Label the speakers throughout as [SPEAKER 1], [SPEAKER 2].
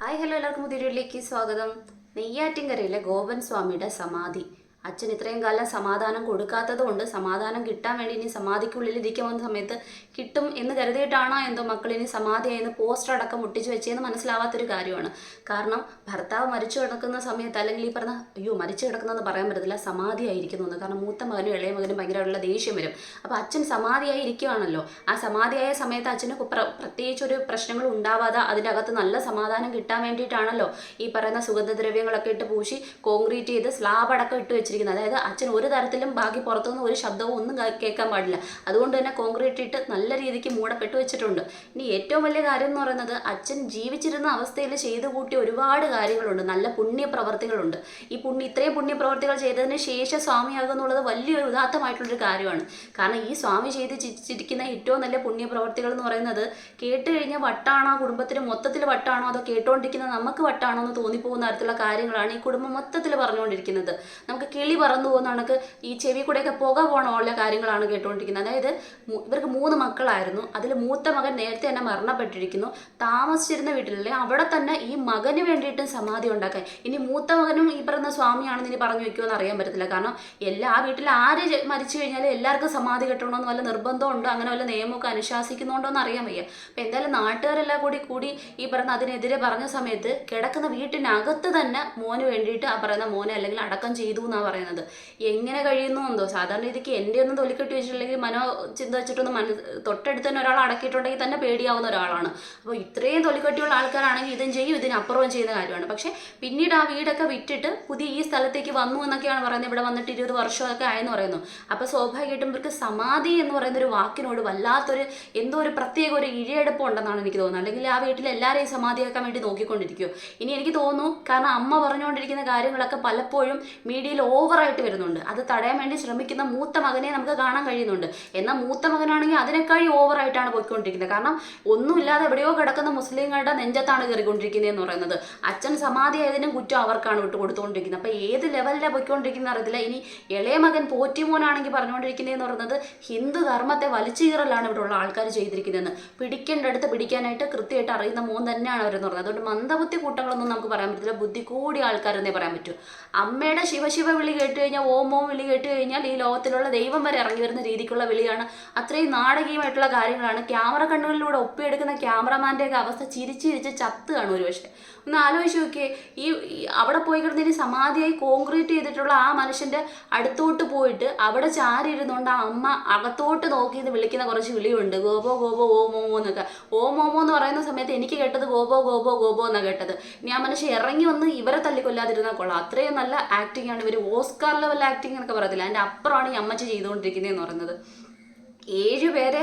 [SPEAKER 1] Hi hello എല്ലാവർക്കും പുതിയ വീഡിയോയിലേക്ക് സ്വാഗതം. നെയ്യാറ്റിൻകരയിലെ ഗോപൻ സ്വാമിയുടെ സമാധി അച്ഛൻ ഇത്രയും കാലം സമാധാനം കൊടുക്കാത്തത് കൊണ്ട് സമാധാനം കിട്ടാൻ വേണ്ടി ഇനി സമാധിക്കുള്ളിൽ ഇരിക്കുന്ന സമയത്ത് കിട്ടും എന്ന് കരുതിയിട്ടാണോ എന്തോ മക്കൾ ഇനി സമാധിയായെന്ന് പോസ്റ്റർ അടക്കം ഒട്ടിച്ച് വെച്ചതെന്ന് മനസ്സിലാവാത്തൊരു കാര്യമാണ്. കാരണം ഭർത്താവ് മരിച്ചു കിടക്കുന്ന സമയത്ത് അല്ലെങ്കിൽ ഈ പറഞ്ഞ മരിച്ചു കിടക്കുന്നതെന്ന് പറയാൻ പറ്റത്തില്ല, സമാധിയായിരിക്കുന്നു എന്ന്. കാരണം മൂത്ത മകനും ഇളയ മകനും ഭയങ്കരമായിട്ടുള്ള ദേഷ്യം വരും. അപ്പോൾ അച്ഛൻ സമാധിയായി ഇരിക്കുകയാണല്ലോ. ആ സമാധിയായ സമയത്ത് അച്ഛന് പ്രത്യേകിച്ച് ഒരു പ്രശ്നങ്ങളും ഉണ്ടാവാതെ അതിൻ്റെ അകത്ത് നല്ല സമാധാനം കിട്ടാൻ വേണ്ടിയിട്ടാണല്ലോ ഈ പറയുന്ന സുഗന്ധദ്രവ്യങ്ങളൊക്കെ ഇട്ട് പൂശി കോൺക്രീറ്റ് ചെയ്ത് സ്ലാബ് അടക്കം ഇട്ട് വെച്ചിരിക്കുന്നത്. അതായത് അച്ഛൻ ഒരു തരത്തിലും ബാക്കി പുറത്തുനിന്ന് ഒരു ശബ്ദവും ഒന്നും കേൾക്കാൻ പാടില്ല. അതുകൊണ്ട് തന്നെ കോൺക്രീറ്റ് ഇട്ട് നല്ല രീതിക്ക് മൂടപ്പെട്ട് വെച്ചിട്ടുണ്ട്. ഇനി ഏറ്റവും വലിയ കാര്യം എന്ന് പറയുന്നത് അച്ഛൻ ജീവിച്ചിരുന്ന അവസ്ഥയിൽ ചെയ്തു കൂട്ടിയ ഒരുപാട് കാര്യങ്ങളുണ്ട്, നല്ല പുണ്യപ്രവർത്തികളുണ്ട്. ഇത്രയും പുണ്യപ്രവർത്തികൾ ചെയ്തതിന് ശേഷം സ്വാമിയാകുക എന്നുള്ളത് വലിയൊരു ഉദാത്തമായിട്ടുള്ളൊരു കാര്യമാണ്. കാരണം ഈ സ്വാമി ചെയ്തിരിക്കുന്ന ഏറ്റവും നല്ല പുണ്യപ്രവർത്തികൾ എന്ന് പറയുന്നത് കേട്ട് കഴിഞ്ഞാൽ വട്ടാണോ, കുടുംബത്തിന് മൊത്തത്തിൽ വട്ടാണോ, അതോ കേട്ടുകൊണ്ടിരിക്കുന്ന നമുക്ക് വട്ടാണോ എന്ന് തോന്നിപ്പോകുന്ന തരത്തിലുള്ള കാര്യങ്ങളാണ് ഈ കുടുംബം മൊത്തത്തിൽ പറഞ്ഞുകൊണ്ടിരിക്കുന്നത്. നമുക്ക് കിളി പറന്നു പോകുന്ന കണക്ക് ഈ ചെവി കൂടെയൊക്കെ പുക പോകണമുള്ള കാര്യങ്ങളാണ് കേട്ടുകൊണ്ടിരിക്കുന്നത്. അതായത് ഇവർക്ക് 3 മക്കളായിരുന്നു. അതിൽ മൂത്ത മകൻ നേരത്തെ തന്നെ മരണപ്പെട്ടിരിക്കുന്നു. താമസിച്ചിരുന്ന വീട്ടിലല്ലേ അവിടെ തന്നെ ഈ മകന് വേണ്ടിയിട്ട് സമാധി ഉണ്ടാക്കാൻ. ഇനി മൂത്ത മകനും ഈ പറയുന്ന സ്വാമിയാണെന്ന് ഇനി പറഞ്ഞു വെക്കുമെന്ന് അറിയാൻ പറ്റത്തില്ല. കാരണം ആ വീട്ടിൽ ആര് മരിച്ചു കഴിഞ്ഞാലും എല്ലാവർക്കും സമാധി കെട്ടണമെന്ന് വല്ല നിർബന്ധമുണ്ടോ, അങ്ങനെ വല്ല നിയമമൊക്കെ അനുശാസിക്കുന്നുണ്ടോ എന്ന് അറിയാൻ വയ്യ. അപ്പം എന്തായാലും നാട്ടുകാരെല്ലാം കൂടി ഈ പറയുന്ന അതിനെതിരെ പറഞ്ഞ സമയത്ത് കിടക്കുന്ന വീട്ടിനകത്ത് തന്നെ മോന് വേണ്ടിയിട്ട് ആ പറയുന്ന മോനെ അല്ലെങ്കിൽ അടക്കം ചെയ്തു എന്നാണ് പറയുന്നത്. എങ്ങനെ കഴിയുന്നു എന്തോ. സാധാരണ രീതിക്ക് എൻ്റെ ഒന്നും തൊലിക്കെട്ടി വെച്ചിട്ടില്ലെങ്കിൽ ചിന്ത വെച്ചിട്ടൊന്നും തൊട്ടടുത്ത് തന്നെ ഒരാൾ അടക്കിയിട്ടുണ്ടെങ്കിൽ തന്നെ പേടിയാവുന്ന ഒരാളാണ്. അപ്പോൾ ഇത്രയും തൊലിക്കെട്ടിയുള്ള ആൾക്കാരാണെങ്കിൽ ഇതും ചെയ്യും, ഇതിനപ്പുറവും ചെയ്യുന്ന കാര്യമാണ്. പക്ഷേ പിന്നീട് ആ വീടൊക്കെ വിറ്റിട്ട് പുതിയ ഈ സ്ഥലത്തേക്ക് വന്നു എന്നൊക്കെയാണ് പറയുന്നത്. ഇവിടെ വന്നിട്ട് 20 വർഷമൊക്കെ ആയെന്ന് പറയുന്നു. അപ്പോൾ സ്വാഭാവികമായിട്ടും ഇവർക്ക് സമാധി എന്ന് പറയുന്ന ഒരു വാക്കിനോട് വല്ലാത്തൊരു എന്തോ ഒരു പ്രത്യേക ഒരു ഇഴയെടുപ്പം ഉണ്ടെന്നാണ് എനിക്ക് തോന്നുന്നത്. അല്ലെങ്കിൽ ആ വീട്ടിൽ എല്ലാവരെയും സമാധിയാക്കാൻ വേണ്ടി നോക്കിക്കൊണ്ടിരിക്കുമോ. ഇനി എനിക്ക് തോന്നുന്നു, കാരണം അമ്മ പറഞ്ഞുകൊണ്ടിരിക്കുന്ന കാര്യങ്ങളൊക്കെ പലപ്പോഴും മീഡിയയിൽ ഓവറായിട്ട് വരുന്നുണ്ട്. അത് തടയാൻ വേണ്ടി ശ്രമിക്കുന്ന മൂത്ത മകനെ നമുക്ക് കാണാൻ കഴിയുന്നുണ്ട്. എന്നാൽ മൂത്ത മകനാണെങ്കിൽ അതിനേക്കാൾ ഓവറായിട്ടാണ് പോയിക്കൊണ്ടിരിക്കുന്നത്. കാരണം ഒന്നുമില്ലാതെ എവിടെയോ കിടക്കുന്ന മുസ്ലിങ്ങളുടെ നെഞ്ചത്താണ് കയറിക്കൊണ്ടിരിക്കുന്നത് എന്ന് പറയുന്നത്. അച്ഛൻ സമാധിയായതിനും കുറ്റം അവർക്കാണ് കൊടുത്തുകൊണ്ടിരിക്കുന്നത്. അപ്പോൾ ഏത് ലെവലിലാണ് പോയിക്കൊണ്ടിരിക്കുന്നത് അറിയത്തില്ല. ഇനി ഇളയ മകൻ പോറ്റിമോനാണെങ്കിൽ പറഞ്ഞുകൊണ്ടിരിക്കുന്നതെന്ന് പറയുന്നത് ഹിന്ദു ധർമ്മത്തെ വലിച്ചു കീറലാണ് ഇവിടെ ഉള്ള ആൾക്കാർ ചെയ്തിരിക്കുന്നതെന്ന്. പിടിക്കേണ്ടടുത്ത് പിടിക്കാനായിട്ട് കൃത്യമായിട്ട് അറിയുന്ന മോൻ തന്നെയാണ് അവരെന്ന് പറയുന്നത്. അതുകൊണ്ട് മന്ദബുദ്ധി കൂട്ടങ്ങളൊന്നും നമുക്ക് പറയാൻ പറ്റില്ല, ബുദ്ധി കൂടിയ ആൾക്കാരെന്നേ പറയാൻ പറ്റൂ. അമ്മയുടെ ശിവശിവ വിളി കേട്ട് കഴിഞ്ഞാൽ, ഓം ഓം വിളി കേട്ട് കഴിഞ്ഞാൽ ഈ ലോകത്തിലുള്ള ദൈവം വരെ ഇറങ്ങി വരുന്ന രീതിക്കുള്ള വിളിയാണ്. അത്രയും നാടകീയമായിട്ടുള്ള കാര്യങ്ങളാണ്. ക്യാമറ കണ്ണുകളിലൂടെ ഒപ്പിയെടുക്കുന്ന ക്യാമറമാൻ്റെയൊക്കെ അവസ്ഥ ചിരിച്ചിരിച്ച് ചത്ത് കാണും ഒരു പക്ഷേ. ഒന്ന് ആലോചിച്ച് നോക്കിയേ, ഈ അവിടെ പോയി കിടന്നതിന് സമാധിയായി കോൺക്രീറ്റ് ചെയ്തിട്ടുള്ള ആ മനുഷ്യൻ്റെ അടുത്തോട്ട് പോയിട്ട് അവിടെ ചാരി ഇരുന്നുകൊണ്ട് ആ അമ്മ അകത്തോട്ട് നോക്കിയത് വിളിക്കുന്ന കുറച്ച് വിളിയുണ്ട്. ഗോപോ ഗോപോ ഓം ഓമോ എന്നൊക്കെ. ഓം ഓമോ എന്ന് പറയുന്ന സമയത്ത് എനിക്ക് കേട്ടത് ഗോപോ ഗോപോ ഗോപോ എന്നാണ് കേട്ടത്. ഇനി ആ മനുഷ്യൻ ഇറങ്ങി വന്ന് ഇവരെ തല്ലിക്കൊല്ലാതിരുന്നാൽ കൊള്ളാം. അത്രയും നല്ല ആക്ടിംഗ് ആണ്. ഇവർ ഓസ്കാർ ലെവൽ ആക്ടിംഗ് എന്നൊക്കെ പറയത്തില്ല, അതിൻ്റെ അപ്പുറമാണ് ഈ അമ്മച്ചി ചെയ്തുകൊണ്ടിരിക്കുന്നതെന്ന് പറയുന്നത്. 7 പേരെ,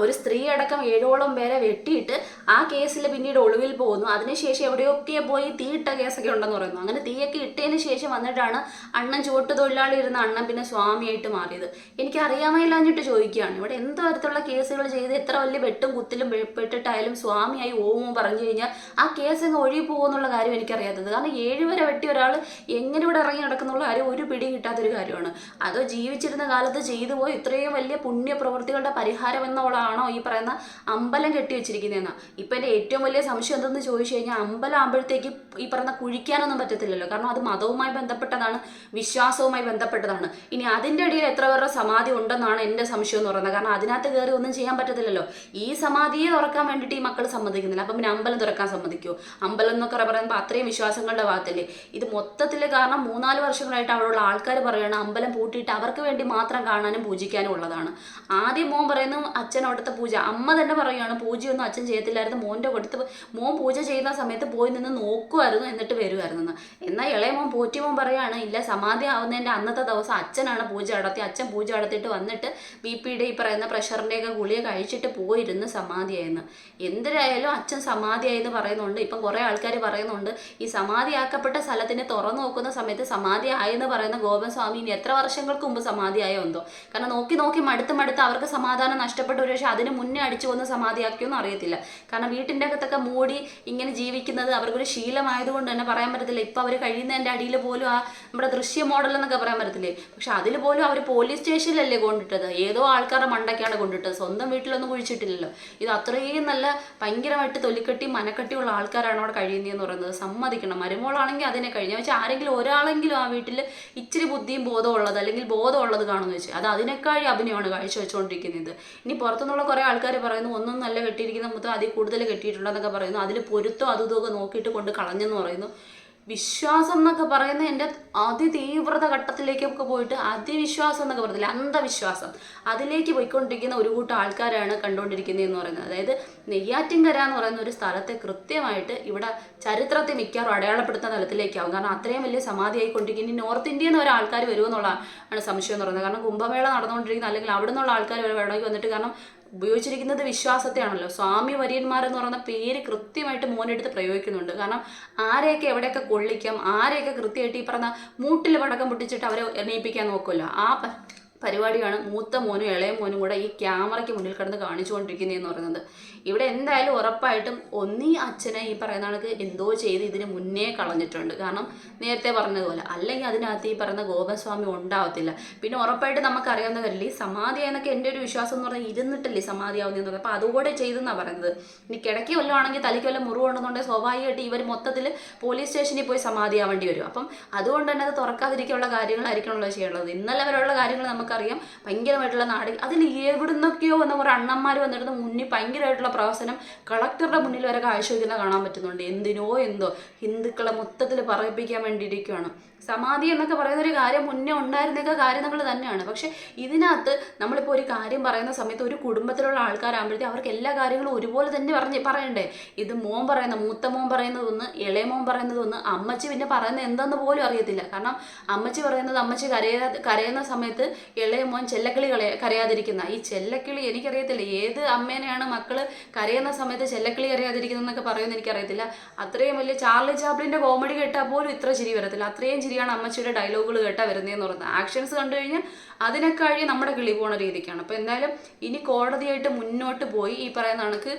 [SPEAKER 1] ഒരു സ്ത്രീ അടക്കം 7ഓളം പേരെ വെട്ടിയിട്ട് ആ കേസിൽ പിന്നീട് ഒളിവിൽ പോകുന്നു. അതിനുശേഷം എവിടെയൊക്കെ പോയി തീയിട്ട കേസൊക്കെ ഉണ്ടെന്ന് പറയുന്നു. അങ്ങനെ തീയൊക്കെ ഇട്ടതിന് ശേഷം വന്നിട്ടാണ് അണ്ണൻ ചുവട്ട് തൊഴിലാളി ഇരുന്ന അണ്ണൻ പിന്നെ സ്വാമിയായിട്ട് മാറിയത്. എനിക്ക് അറിയാമല്ലാഞ്ഞിട്ട് ചോദിക്കുകയാണ്, ഇവിടെ എന്ത് തരത്തിലുള്ള കേസുകൾ ചെയ്ത് എത്ര വലിയ വെട്ടും കുത്തിലും പെട്ടിട്ടായാലും സ്വാമിയായി ഓമോ പറഞ്ഞു കഴിഞ്ഞാൽ ആ കേസ് അങ്ങ് ഒഴുകി പോകുമെന്നുള്ള കാര്യം എനിക്കറിയാത്തത്. കാരണം 7 വരെ വെട്ടിയ ഒരാൾ എങ്ങനെ ഇവിടെ ഇറങ്ങി നടക്കുന്നുള്ള കാര്യം ഒരു പിടി കിട്ടാത്തൊരു കാര്യമാണ്. അതോ ജീവിച്ചിരുന്ന കാലത്ത് ചെയ്തു പോയി ഇത്രയും വലിയ പുണ്യപ്രവൃത്തികളുടെ പരിഹാരം എന്നോളാണോ ഈ പറയുന്ന അമ്പലം കെട്ടി വെച്ചിരിക്കുന്നതെന്നാ. ഇപ്പം എൻ്റെ ഏറ്റവും വലിയ സംശയം എന്തെന്ന് ചോദിച്ചു കഴിഞ്ഞാൽ, അമ്പലം ആകുമ്പോഴത്തേക്ക് ഈ പറയുന്ന കുഴിക്കാനൊന്നും പറ്റത്തില്ലല്ലോ. കാരണം അത് മതവുമായി ബന്ധപ്പെട്ടതാണ്, വിശ്വാസവുമായി ബന്ധപ്പെട്ടതാണ്. ഇനി അതിൻ്റെ ഇടയിൽ എത്ര പേരുടെ സമാധി ഉണ്ടെന്നാണ് എൻ്റെ സംശയം എന്ന് പറയുന്നത്. കാരണം അതിനകത്ത് കയറി ഒന്നും ചെയ്യാൻ പറ്റത്തില്ലല്ലോ. ഈ സമാധിയെ തുറക്കാൻ വേണ്ടിയിട്ട് ഈ മക്കൾ സമ്മതിക്കുന്നില്ല. അപ്പം പിന്നെ അമ്പലം തുറക്കാൻ സമ്മതിക്കുമോ? അമ്പലം എന്നൊക്കെ പറയുമ്പോൾ അത്രയും വിശ്വാസങ്ങളുടെ ഭാഗത്തല്ലേ ഇത് മൊത്തത്തിൽ. കാരണം 3-4 വർഷങ്ങളായിട്ട് അവിടെയുള്ള ആൾക്കാർ പറയുകയാണ് അമ്പലം പൂട്ടിയിട്ട് അവർക്ക് വേണ്ടി മാത്രം കാണാനും പൂജിക്കാനും ഉള്ളതാണ്. ആദ്യം മോൻ പറയുന്നു അച്ഛൻ അവിടുത്തെ പൂജ, അമ്മ തന്നെ പറയുകയാണ് പൂജയൊന്നും അച്ഛൻ ചെയ്യത്തില്ലായിരുന്നു, മോൻ്റെ കൊടുത്ത് മോൻ പൂജ ചെയ്യുന്ന സമയത്ത് പോയി നിന്ന് നോക്കുമായിരുന്നു എന്നിട്ട് വരുമായിരുന്നു. എന്നാൽ ഇളയ മോൻ പോറ്റിമോൻ പറയുകയാണ് ഇല്ല, സമാധി ആവുന്നതിൻ്റെ അന്നത്തെ ദിവസം അച്ഛനാണ് പൂജ നടത്തി, അച്ഛൻ പൂജ നടത്തിയിട്ട് വന്നിട്ട് BP ഈ പറയുന്ന പ്രഷറിൻ്റെയൊക്കെ ഗുളിക കഴിച്ചിട്ട് പോയിരുന്ന് സമാധിയായെന്ന്. എന്തിനായാലും അച്ഛൻ സമാധിയായെന്ന് പറയുന്നുണ്ട്. ഇപ്പം കുറേ ആൾക്കാർ പറയുന്നുണ്ട് ഈ സമാധിയാക്കപ്പെട്ട സ്ഥലത്തിനെ തുറന്നു നോക്കുന്ന സമയത്ത് സമാധി ആയെന്ന് പറയുന്ന ഗോപൻ സ്വാമി ഇനി എത്ര വർഷങ്ങൾക്ക് മുമ്പ് സമാധിയായോ എന്തോ. കാരണം നോക്കി നോക്കി മടുത്ത് അവർക്ക് സമാധാനം നഷ്ടപ്പെട്ട് ഒരു പക്ഷേ അതിന് മുന്നേ അടിച്ചു കൊന്ന് സമാധിയാക്കിയൊന്നും അറിയത്തില്ല. കാരണം വീട്ടിൻ്റെ അകത്തൊക്കെ മൂടി ഇങ്ങനെ ജീവിക്കുന്നത് അവർക്കൊരു ശീലമായതുകൊണ്ട് തന്നെ പറയാൻ പറ്റത്തില്ല. ഇപ്പം അവർ കഴിയുന്നതിൻ്റെ അടിയിൽ പോലും ആ നമ്മുടെ ദൃശ്യ മോഡൽ എന്നൊക്കെ പറയാൻ പറ്റത്തില്ലേ. പക്ഷെ അതിൽ പോലും അവർ പോലീസ് സ്റ്റേഷനിലല്ലേ കൊണ്ടിട്ടത്, ഏതോ ആൾക്കാരുടെ മണ്ടയ്ക്കാണ് കൊണ്ടിട്ടത്, സ്വന്തം വീട്ടിലൊന്നും കുഴിച്ചിട്ടില്ലല്ലോ. ഇത് അത്രയും നല്ല ഭയങ്കരമായിട്ട് തൊലിക്കെട്ടി മനക്കെട്ടിയുള്ള ആൾക്കാരാണ് അവിടെ കഴിയുന്നതെന്ന് പറയുന്നത്. സമ്മതിക്കണം. മരുമോളാണെങ്കിൽ അതിനെ കഴിഞ്ഞ വെച്ചാൽ ആരെങ്കിലും ഒരാളെങ്കിലും ആ വീട്ടിൽ ഇച്ചിരി ബുദ്ധിയും ബോധമുള്ളത് അല്ലെങ്കിൽ ബോധമുള്ളത് കാണുമെന്ന് വെച്ചാൽ അത് അതിനേക്കാൾ അഭിനയമാണ് കാഴ്ചവെച്ചുകൊണ്ടിരിക്കുന്നത്. ഇനി പുറത്തുനിന്നുള്ള കുറേ ആൾക്കാർ പറയുന്നു ഒന്നും നല്ല കെട്ടിയിരിക്കുന്ന മൊത്തം അതിൽ കൂടുതൽ കെട്ടിയിട്ടുണ്ടെന്നൊക്കെ പറയുന്നു. അതിൽ പൊരുത്തം അതും ഇതൊക്കെ നോക്കിയിട്ട് കൊണ്ട് കളഞ്ഞെന്ന് പറയുന്നു. വിശ്വാസം എന്നൊക്കെ പറയുന്നത് എൻ്റെ അതിതീവ്രത ഘട്ടത്തിലേക്കൊക്കെ പോയിട്ട് അതിവിശ്വാസം എന്നൊക്കെ പറയത്തില്ല, അന്ധവിശ്വാസം, അതിലേക്ക് പോയിക്കൊണ്ടിരിക്കുന്ന ഒരു കൂട്ടം ആൾക്കാരാണ് കണ്ടുകൊണ്ടിരിക്കുന്നതെന്ന് പറയുന്നത്. അതായത് നെയ്യാറ്റിൻകര എന്ന് പറയുന്ന ഒരു സ്ഥലത്തെ കൃത്യമായിട്ട് ഇവിടെ ചരിത്രത്തെ മിക്കവാറും അടയാളപ്പെടുത്തുന്ന തലത്തിലേക്കാവും. കാരണം അത്രയും വലിയ സമാധി ആയിക്കൊണ്ടിരിക്കുന്ന നോർത്ത് ഇന്ത്യയിൽ നിന്ന് ഒരു ആൾക്കാർ വരുമെന്നുള്ളതാണ് സംശയം എന്ന് പറയുന്നത്. കാരണം കുംഭമേള നടന്നുകൊണ്ടിരിക്കുന്ന അല്ലെങ്കിൽ അവിടെ നിന്നുള്ള ആൾക്കാർ വേണമെങ്കിൽ വന്നിട്ട്, കാരണം ഉപയോഗിച്ചിരിക്കുന്നത് വിശ്വാസത്തെയാണല്ലോ. സ്വാമി വര്യന്മാരെന്ന് പറയുന്ന പേര് കൃത്യമായിട്ട് മോനെടുത്ത് പ്രയോഗിക്കുന്നുണ്ട്. കാരണം ആരെയൊക്കെ എവിടെയൊക്കെ കൊള്ളിക്കാം, ആരെയൊക്കെ കൃത്യമായിട്ട് ഈ പറഞ്ഞ മൂട്ടിൽ പടക്കം പൊട്ടിച്ചിട്ട് അവരെ എണീപ്പിക്കാൻ നോക്കുമല്ലോ, ആ പരിപാടിയാണ് മൂത്ത മോനും ഇളയ മോനും കൂടെ ഈ ക്യാമറയ്ക്ക് മുന്നിൽ കിടന്ന് കാണിച്ചുകൊണ്ടിരിക്കുന്നതെന്ന് പറയുന്നത്. ഇവിടെ എന്തായാലും ഉറപ്പായിട്ടും ഒന്നീ അച്ഛനെ ഈ പറയുന്ന ആൾക്ക് എന്തോ ചെയ്ത് ഇതിന് മുന്നേ കളഞ്ഞിട്ടുണ്ട്. കാരണം നേരത്തെ പറഞ്ഞതുപോലെ, അല്ലെങ്കിൽ അതിനകത്ത് ഈ പറയുന്ന ഗോപസ്വാമി ഉണ്ടാവത്തില്ല. പിന്നെ ഉറപ്പായിട്ട് നമുക്കറിയാവുന്ന കാര്യമില്ല, ഈ സമാധി എന്നൊക്കെ എൻ്റെ ഒരു വിശ്വാസം എന്ന് പറഞ്ഞാൽ ഇരുന്നിട്ടല്ലേ സമാധിയാവുന്നതെന്ന് പറയുന്നത്. അപ്പോൾ അതുകൂടെ ചെയ്തെന്നാണ് പറയുന്നത്. ഇനി കിടക്കി വല്ലതും ആണെങ്കിൽ തലയ്ക്ക് വല്ല മുറിവുണ്ടെന്നുണ്ടെങ്കിൽ സ്വാഭാവികമായിട്ട് ഇവർ മൊത്തത്തിൽ പോലീസ് സ്റ്റേഷനിൽ പോയി സമാധിയാവേണ്ടി വരും. അപ്പം അതുകൊണ്ട് തന്നെ അത് തുറക്കാതിരിക്കാനുള്ള കാര്യങ്ങളായിരിക്കണമല്ലോ ചെയ്യാനുള്ളത്. ഇന്നലെ വരെയുള്ള കാര്യങ്ങൾ നമുക്കറിയാം, ഭയങ്കരമായിട്ടുള്ള അതിൽ എവിടുന്നൊക്കെയോ വന്ന കുറേ അണ്ണന്മാർ വന്നിരുന്ന മുന്നിൽ ഭയങ്കരമായിട്ടുള്ള പ്രവർത്തനം കളക്ടറുടെ മുന്നിൽ വരെ കാഴ്ചവെക്കുന്ന കാണാൻ പറ്റുന്നുണ്ട്. എന്തിനോ എന്തോ ഹിന്ദുക്കളെ മൊത്തത്തിൽ പറയിപ്പിക്കാൻ വേണ്ടിയിരിക്കുകയാണ്. സമാധി എന്നൊക്കെ പറയുന്ന ഒരു കാര്യം മുന്നേ ഉണ്ടായിരുന്നൊക്കെ കാര്യങ്ങൾ തന്നെയാണ്. പക്ഷെ ഇതിനകത്ത് നമ്മളിപ്പോൾ ഒരു കാര്യം പറയുന്ന സമയത്ത് ഒരു കുടുംബത്തിലുള്ള ആൾക്കാരാകുമ്പോഴത്തേക്കും അവർക്ക് എല്ലാ കാര്യങ്ങളും ഒരുപോലെ തന്നെ പറയണ്ടേ. ഇത് മൂത്ത മോൻ പറയുന്നതൊന്ന്, ഇളയ മോൻ പറയുന്നതൊന്ന്, അമ്മച്ചി പിന്നെ പറയുന്നത് എന്തെന്ന് പോലും അറിയത്തില്ല. കാരണം അമ്മച്ചി പറയുന്നത് അമ്മച്ചി കരയുന്ന സമയത്ത് ഇളയ മോൻ ചെല്ലക്കിളി കരയാതിരിക്കുന്ന ഈ ചെല്ലക്കിളി എനിക്കറിയത്തില്ല ഏത് അമ്മേനെയാണ് മക്കള് കരയുന്ന സമയത്ത് ചെല്ലക്കിളി കരയാതിരിക്കുന്നതെന്നൊക്കെ പറയുമെന്ന് എനിക്കറിയത്തില്ല. അത്രയും വലിയ ചാർലി ചാപ്ലിൻ്റെ കോമഡി കേട്ടാൽ പോലും ഇത്ര ചിരി വരത്തില്ല. അത്രയും ചിരിയാണ് അമ്മച്ചിയുടെ ഡയലോഗുകൾ കേട്ടാൽ വരുന്നതെന്ന് പറയുന്നത്. ആക്ഷൻസ് കണ്ടു കഴിഞ്ഞാൽ അതിനേക്കാഴി നമ്മുടെ കിളി പോണ രീതിക്കാണ്. അപ്പോൾ എന്തായാലും ഇനി കോടതിയായിട്ട് മുന്നോട്ട് പോയി ഈ പറയുന്ന കണക്ക്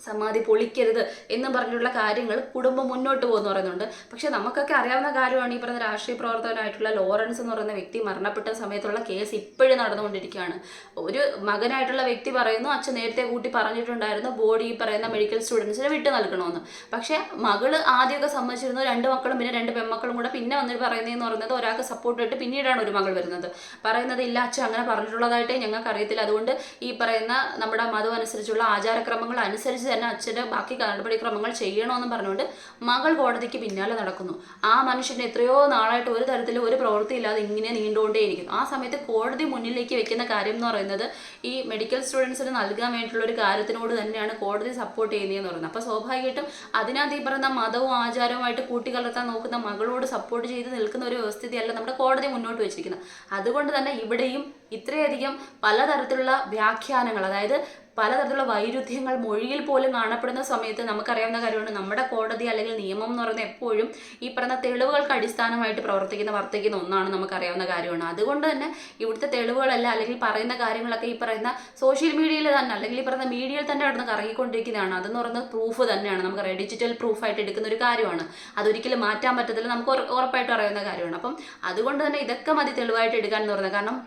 [SPEAKER 1] സമാധി പൊളിക്കരുത് എന്ന് പറഞ്ഞിട്ടുള്ള കാര്യങ്ങൾ കുടുംബം മുന്നോട്ട് പോകുമെന്ന് പറയുന്നുണ്ട്. പക്ഷെ നമുക്കൊക്കെ അറിയാവുന്ന കാര്യമാണ്, ഈ പറഞ്ഞ രാഷ്ട്രീയ പ്രവർത്തകനായിട്ടുള്ള ലോറൻസ് എന്ന് പറയുന്ന വ്യക്തി മരണപ്പെട്ട സമയത്തുള്ള കേസ് ഇപ്പോഴും നടന്നുകൊണ്ടിരിക്കുകയാണ്. ഒരു മകനായിട്ടുള്ള വ്യക്തി പറയുന്നു അച്ഛൻ നേരത്തെ കൂട്ടി പറഞ്ഞിട്ടുണ്ടായിരുന്നു ബോഡി ഈ പറയുന്ന മെഡിക്കൽ സ്റ്റുഡൻസിനെ വിട്ടു നൽകണമെന്ന്. പക്ഷെ മകള് ആദ്യമൊക്കെ സമ്മതിച്ചിരുന്നു, 2 മക്കളും പിന്നെ 2 പെൺമക്കളും കൂടെ പിന്നെ വന്നിട്ട് പറയുന്നതെന്ന് പറയുന്നത് ഒരാൾക്ക് സപ്പോർട്ട് ഇട്ട് പിന്നീടാണ് ഒരു മകൾ വരുന്നത്. പറയുന്നത് ഇല്ല അച്ഛൻ അങ്ങനെ പറഞ്ഞിട്ടുള്ളതായിട്ടേ ഞങ്ങൾക്ക് അറിയത്തില്ല, അതുകൊണ്ട് ഈ പറയുന്ന നമ്മുടെ മതം അനുസരിച്ചുള്ള ആചാരക്രമങ്ങൾ അനുസരിച്ച് തന്നെ അച്ഛൻ്റെ ബാക്കി നടപടിക്രമങ്ങൾ ചെയ്യണമെന്ന് പറഞ്ഞുകൊണ്ട് മകൾ കോടതിക്ക് പിന്നാലെ നടക്കുന്നു. ആ മനുഷ്യൻ്റെ എത്രയോ നാളായിട്ട് ഒരു തരത്തിലും ഒരു പ്രവൃത്തി ഇല്ലാതെ ഇങ്ങനെ നീണ്ടുകൊണ്ടേയിരിക്കുന്നു. ആ സമയത്ത് കോടതി മുന്നിലേക്ക് വെക്കുന്ന കാര്യം എന്ന് പറയുന്നത് ഈ മെഡിക്കൽ സ്റ്റുഡൻസിന് നൽകാൻ വേണ്ടിയിട്ടുള്ള ഒരു കാര്യത്തിനോട് തന്നെയാണ് കോടതി സപ്പോർട്ട് ചെയ്യുന്നതെന്ന് പറയുന്നത്. അപ്പോൾ സ്വാഭാവികമായിട്ടും അതിനകത്ത് ഈ പറയുന്ന മതവും ആചാരവുമായിട്ട് കൂട്ടിക്കലർത്താൻ നോക്കുന്ന മകളോട് സപ്പോർട്ട് ചെയ്ത് നിൽക്കുന്ന ഒരു വ്യവസ്ഥിതിയല്ല നമ്മുടെ കോടതി മുന്നോട്ട് വെച്ചിരിക്കുന്നത്. അതുകൊണ്ട് തന്നെ ഇവിടെയും ഇത്രയധികം പലതരത്തിലുള്ള വ്യാഖ്യാനങ്ങൾ, അതായത് പലതരത്തിലുള്ള വൈരുദ്ധ്യങ്ങൾ മൊഴിയിൽ പോലും കാണപ്പെടുന്ന സമയത്ത് നമുക്കറിയാവുന്ന കാര്യമാണ് നമ്മുടെ കോടതി അല്ലെങ്കിൽ നിയമം എന്ന് പറയുന്നത് എപ്പോഴും ഈ പറയുന്ന തെളിവുകൾക്ക് അടിസ്ഥാനമായിട്ട് വർത്തിക്കുന്ന ഒന്നാണ്, നമുക്കറിയാവുന്ന കാര്യമാണ്. അതുകൊണ്ട് തന്നെ ഇവിടുത്തെ തെളിവുകളല്ല അല്ലെങ്കിൽ പറയുന്ന കാര്യങ്ങളൊക്കെ ഈ പറയുന്ന സോഷ്യൽ മീഡിയയിൽ തന്നെ അല്ലെങ്കിൽ ഈ പറയുന്ന മീഡിയയിൽ തന്നെ അവിടെ നിന്ന് കറങ്ങിക്കൊണ്ടിരിക്കുന്നതാണ്. അതെന്ന് പറയുന്നത് പ്രൂഫ് തന്നെയാണ്, നമുക്കറിയാം ഡിജിറ്റൽ പ്രൂഫായിട്ട് എടുക്കുന്ന ഒരു കാര്യമാണ്. അതൊരിക്കലും മാറ്റാൻ പറ്റത്തില്ല, നമുക്ക് ഉറപ്പായിട്ടും അറിയാവുന്ന കാര്യമാണ്. അപ്പം അതുകൊണ്ട് തന്നെ ഇതൊക്കെ മതി തെളിവായിട്ട് എടുക്കാൻ എന്ന് പറയുന്നത്. കാരണം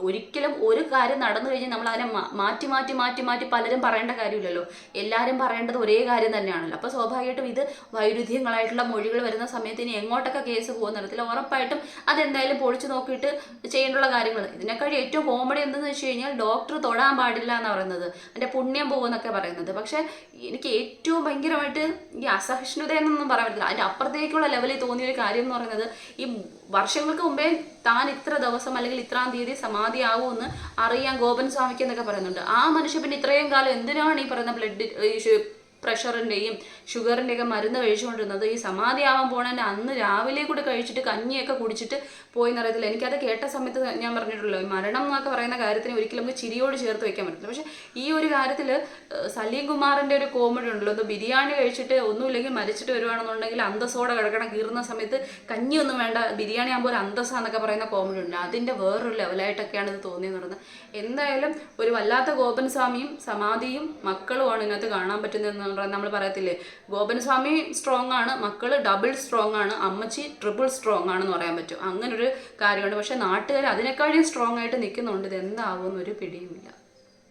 [SPEAKER 1] ഒരിക്കലും ഒരു കാര്യം നടന്നു കഴിഞ്ഞാൽ നമ്മൾ അതിനെ മാറ്റി മാറ്റി മാറ്റി മാറ്റി പലരും പറയേണ്ട കാര്യമില്ലല്ലോ, എല്ലാവരും പറയേണ്ടത് ഒരേ കാര്യം തന്നെയാണല്ലോ. അപ്പോൾ സ്വാഭാവികമായിട്ടും ഇത് വൈരുദ്ധ്യങ്ങളായിട്ടുള്ള മൊഴികൾ വരുന്ന സമയത്ത് ഇനി എങ്ങോട്ടൊക്കെ കേസ് പോകുന്ന തരത്തിൽ ഉറപ്പായിട്ടും അതെന്തായാലും പൊളിച്ചു നോക്കിയിട്ട് ചെയ്യേണ്ടുള്ള കാര്യങ്ങൾ. ഇതിനേക്കാൾ ഏറ്റവും കോമഡി എന്തെന്ന് വെച്ച് കഴിഞ്ഞാൽ ഡോക്ടർ തൊടാൻ പാടില്ല എന്ന് പറയുന്നത്, എൻ്റെ പുണ്യം പോകുമെന്നൊക്കെ പറയുന്നത്. പക്ഷേ എനിക്ക് ഏറ്റവും ഭയങ്കരമായിട്ട് ഈ അസഹിഷ്ണുത എന്നൊന്നും പറയാൻ പറ്റില്ല, അതിൻ്റെ അപ്പുറത്തേക്കുള്ള ലെവലിൽ തോന്നിയൊരു കാര്യം എന്ന് പറയുന്നത് ഈ വർഷങ്ങൾക്ക് മുമ്പേ താൻ ഇത്ര ദിവസം അല്ലെങ്കിൽ ഇത്രാം തീയതി സമാധിയാവുമെന്ന് അറിയാൻ ഗോപൻ സ്വാമിക്ക് എന്നൊക്കെ പറയുന്നുണ്ട്. ആ മനുഷ്യ പിന്നെ ഇത്രയും കാലം എന്തിനാണ് ഈ പറയുന്ന പ്രഷറിൻ്റെയും ഷുഗറിൻ്റെയൊക്കെ മരുന്ന് കഴിച്ചുകൊണ്ടിരുന്നത് ഈ സമാധിയാവാൻ പോണതിൻ്റെ അന്ന് രാവിലെ കൂടെ കഴിച്ചിട്ട് കഞ്ഞിയൊക്കെ കുടിച്ചിട്ട് പോയി എന്നറിയത്തില്ല. എനിക്കത് കേട്ട സമയത്ത് ഞാൻ പറഞ്ഞിട്ടുള്ളൂ, മരണം എന്നൊക്കെ പറയുന്ന കാര്യത്തിന് ഒരിക്കലും നമുക്ക് ചിരിയോട് ചേർത്ത് വെക്കാൻ പറ്റില്ല. പക്ഷേ ഈ ഒരു കാര്യത്തിൽ സലീം കുമാറിൻ്റെ ഒരു കോമഡി ഉണ്ടല്ലോ, അത് ബിരിയാണി കഴിച്ചിട്ട് ഒന്നുമില്ലെങ്കിൽ മരിച്ചിട്ട് വരുവാണെന്നുണ്ടെങ്കിൽ അന്തസ്സോടെ കിടക്കണം, കീറുന്ന സമയത്ത് കഞ്ഞിയൊന്നും വേണ്ട, ബിരിയാണി ആകുമ്പോൾ ഒരു അന്തസ്സാന്നൊക്കെ പറയുന്ന കോമഡി ഉണ്ട്. അതിൻ്റെ വേറൊരു ലെവലായിട്ടൊക്കെയാണ് ഇത് തോന്നിയെന്ന് പറയുന്നത്. എന്തായാലും ഒരു വല്ലാത്ത ഗോപൻ സ്വാമിയും സമാധിയും മക്കളുമാണ് ഇതിനകത്ത് കാണാൻ പറ്റുന്നതെന്ന് പറഞ്ഞാൽ നമ്മൾ പറയത്തില്ലേ, ഗോപൻ സ്വാമി സ്ട്രോങ് ആണ്, മക്കൾ ഡബിൾ സ്ട്രോങ് ആണ്, അമ്മച്ചി ട്രിപ്പിൾ സ്ട്രോങ് ആണെന്ന് പറയാൻ പറ്റും. അങ്ങനൊരു കാര്യമുണ്ട്. പക്ഷെ നാട്ടുകാർ അതിനേക്കാളും സ്ട്രോങ് ആയിട്ട് നിൽക്കുന്നുണ്ട്. ഇത് എന്താവുമെന്നൊരു പിടിയുമില്ല.